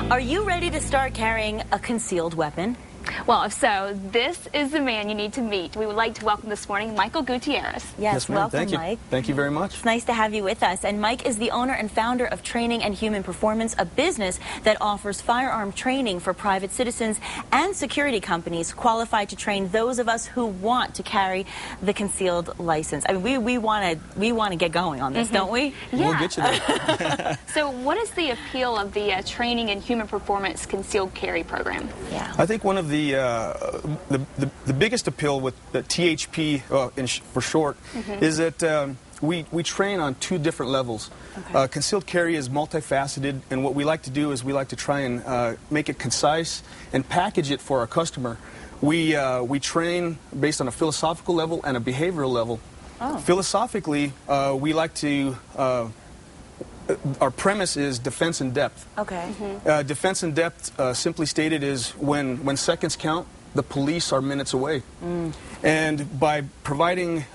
Are you ready to start carrying a concealed weapon? Well, if so, this is the man you need to meet. We would like to welcome this morning Michael Gutierrez. Yes, welcome, Thank you. Mike. Thank you very much. It's nice to have you with us. And Mike is the owner and founder of Training and Human Performance, a business that offers firearm training for private citizens and security companies qualified to train those of us who want to carry the concealed license. I mean, we want to get going on this, don't we? Yeah. We'll get you there. So what is the appeal of the Training and Human Performance Concealed Carry program? Yeah. I think one of the biggest appeal with the THP, for short, is that we train on two different levels. Okay. Concealed carry is multifaceted, and what we like to do is we like to try and make it concise and package it for our customer. We train based on a philosophical level and a behavioral level. Oh. Philosophically, we like to our premise is defense in depth. Okay. Defense in depth, simply stated, is when seconds count, the police are minutes away. And by providing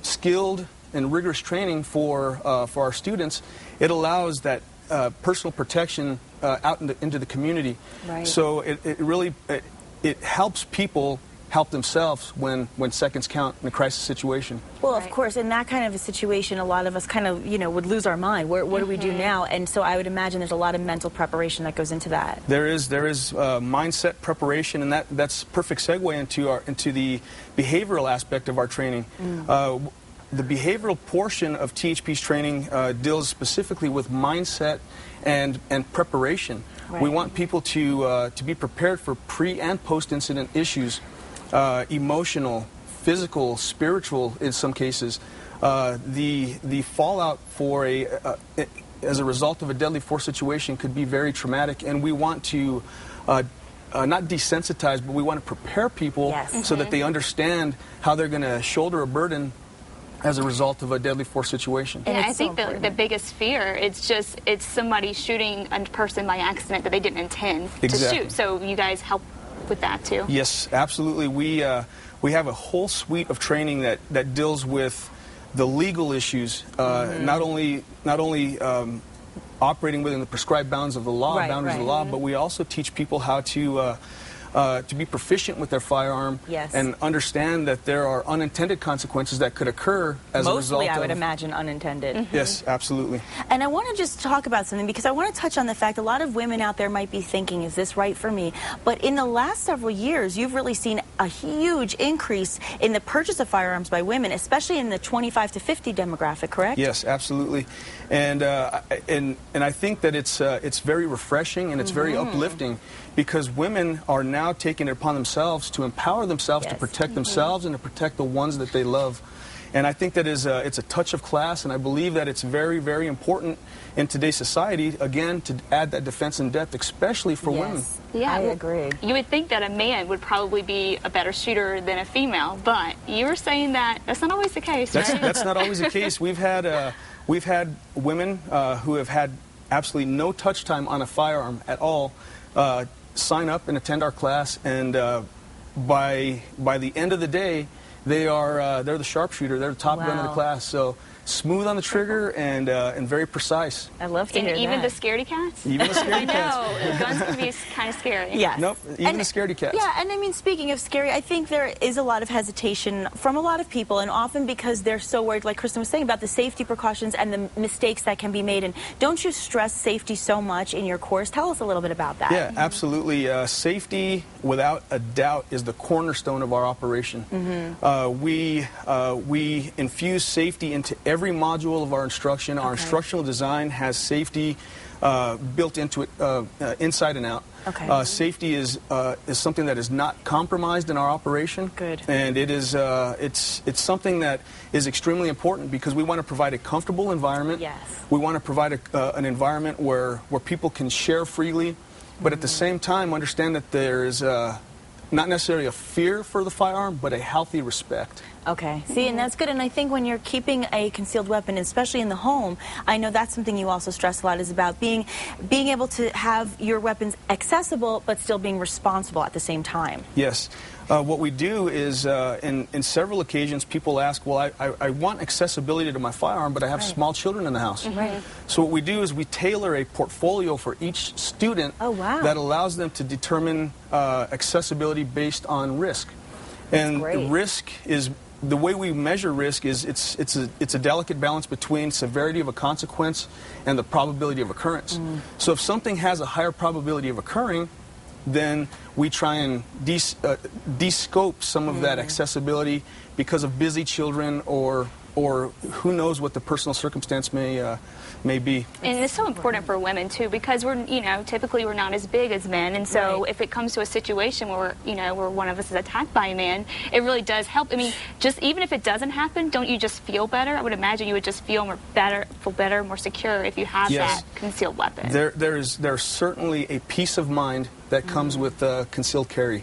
skilled and rigorous training for our students, it allows that personal protection out into the community. Right. So it really helps people help themselves when seconds count in a crisis situation. Well, of course, in that kind of a situation, a lot of us kind of, would lose our mind. What do we do now? And so I would imagine there's a lot of mental preparation that goes into that. There is mindset preparation, and that's perfect segue into the behavioral aspect of our training. The behavioral portion of THP's training deals specifically with mindset and preparation. Right. We want people to be prepared for pre and post-incident issues. Emotional, physical, spiritual in some cases. The fallout for as a result of a deadly force situation could be very traumatic, and we want to not desensitize, but we want to prepare people so that they understand how they're going to shoulder a burden as a result of a deadly force situation. And I think the biggest fear, it's somebody shooting a person by accident that they didn't intend to shoot. So you guys help with that too? Yes, absolutely. We have a whole suite of training that deals with the legal issues, not only operating within the prescribed bounds of the law, boundaries of the law, but we also teach people how to be proficient with their firearm and understand that there are unintended consequences that could occur as a result of... Mostly, I would imagine, unintended. Yes, absolutely. And I want to just talk about something, because I want to touch on the fact a lot of women out there might be thinking, is this right for me? But in the last several years, you've really seen a huge increase in the purchase of firearms by women, especially in the 25 to 50 demographic, correct? Yes, absolutely. And I think that it's very refreshing and it's very uplifting, because women are now taking it upon themselves to empower themselves to protect themselves and to protect the ones that they love. And I think that it's a touch of class, and I believe that it's very, very important in today's society, again, to add that defense in depth, especially for women. Yeah, I agree. You would think that a man would probably be a better shooter than a female, but you were saying that that's not always the case, right? That's not always the case. We've had women who have had absolutely no touch time on a firearm at all sign up and attend our class, and by the end of the day, they're the sharpshooter. They're the top gun of the class. So smooth on the trigger and very precise. I love to hear that. Even the scaredy cats? Even the scaredy cats. I know. Guns can be kind of scary. Yes. Nope, even the scaredy cats. Yeah, and I mean, speaking of scary, I think there is a lot of hesitation from a lot of people, and often because they're so worried, like Kristen was saying, about the safety precautions and the mistakes that can be made. And don't you stress safety so much in your course? Tell us a little bit about that. Yeah, absolutely. Safety, without a doubt, is the cornerstone of our operation. We infuse safety into every module of our instruction. Our instructional design has safety built into it inside and out. Safety is something that is not compromised in our operation. Good. And it is it's something that is extremely important, because we want to provide a comfortable environment. Yes. We want to provide an environment where people can share freely, but at the same time understand that there is not necessarily a fear for the firearm, but a healthy respect. Okay. See, and that's good. And I think when you're keeping a concealed weapon, especially in the home, I know that's something you also stress a lot, is about being able to have your weapons accessible, but still being responsible at the same time. Yes. What we do is, in several occasions, people ask, well, I want accessibility to my firearm, but I have small children in the house. Right. So what we do is we tailor a portfolio for each student that allows them to determine accessibility based on risk. And the risk is, the way we measure risk is it's a delicate balance between severity of a consequence and the probability of occurrence. So if something has a higher probability of occurring, then we try and de-scope some of that accessibility because of busy children or who knows what the personal circumstance may be. And it's so important for women too, because we're, typically we're not as big as men, and so if it comes to a situation where where one of us is attacked by a man, it really does help. I mean, just even if it doesn't happen, don't you just feel better? I would imagine you would just feel better, more secure if you have that concealed weapon. There's certainly a peace of mind that comes with concealed carry.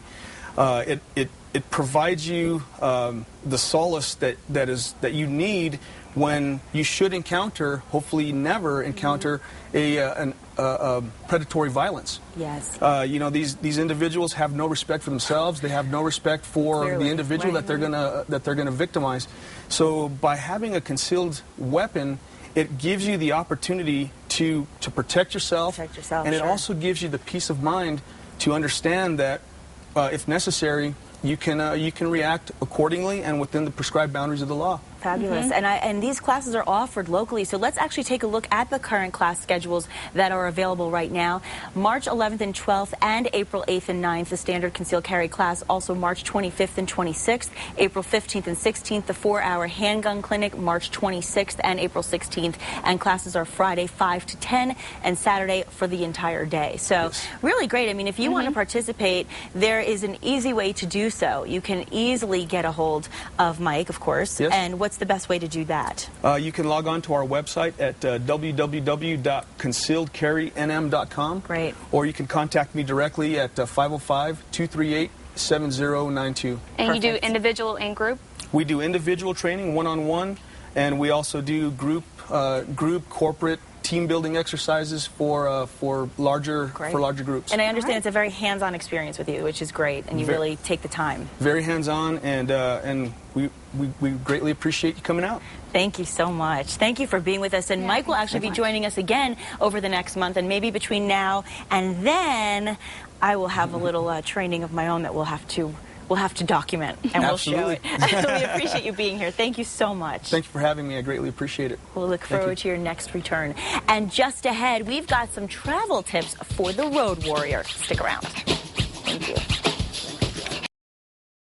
It provides you the solace that you need when you should encounter, hopefully never encounter, a predatory violence. Yes. These individuals have no respect for themselves. They have no respect for the individual that they're gonna victimize. So by having a concealed weapon, it gives you the opportunity to protect yourself, and it also gives you the peace of mind to understand that if necessary, you can react accordingly and within the prescribed boundaries of the law. Fabulous. And these classes are offered locally, so let's actually take a look at the current class schedules that are available right now. March 11th and 12th and April 8th and 9th, the standard concealed carry class. Also March 25th and 26th, April 15th and 16th, the 4-hour handgun clinic, March 26th and April 16th. And classes are Friday 5 to 10 and Saturday for the entire day. So really great. I mean, if you want to participate, there is an easy way to do so. You can easily get a hold of Mike, of course. And what's the best way to do that? You can log on to our website at www.concealedcarrynm.com. Great. Or you can contact me directly at 505-238-7092. And you do individual and group? We do individual training, one-on-one, and we also do group, corporate, team building exercises for larger groups. And I understand it's a very hands-on experience with you, which is great, and you really take the time. Very hands-on, and we greatly appreciate you coming out. Thank you so much. Thank you for being with us. And Mike will actually be joining us again over the next month, and maybe between now and then, I will have a little training of my own that we'll have to document, and we'll show it. We appreciate you being here. Thank you so much. Thank you for having me. I greatly appreciate it. We'll look forward to your next return. And just ahead, we've got some travel tips for the road warrior. Stick around. Thank you.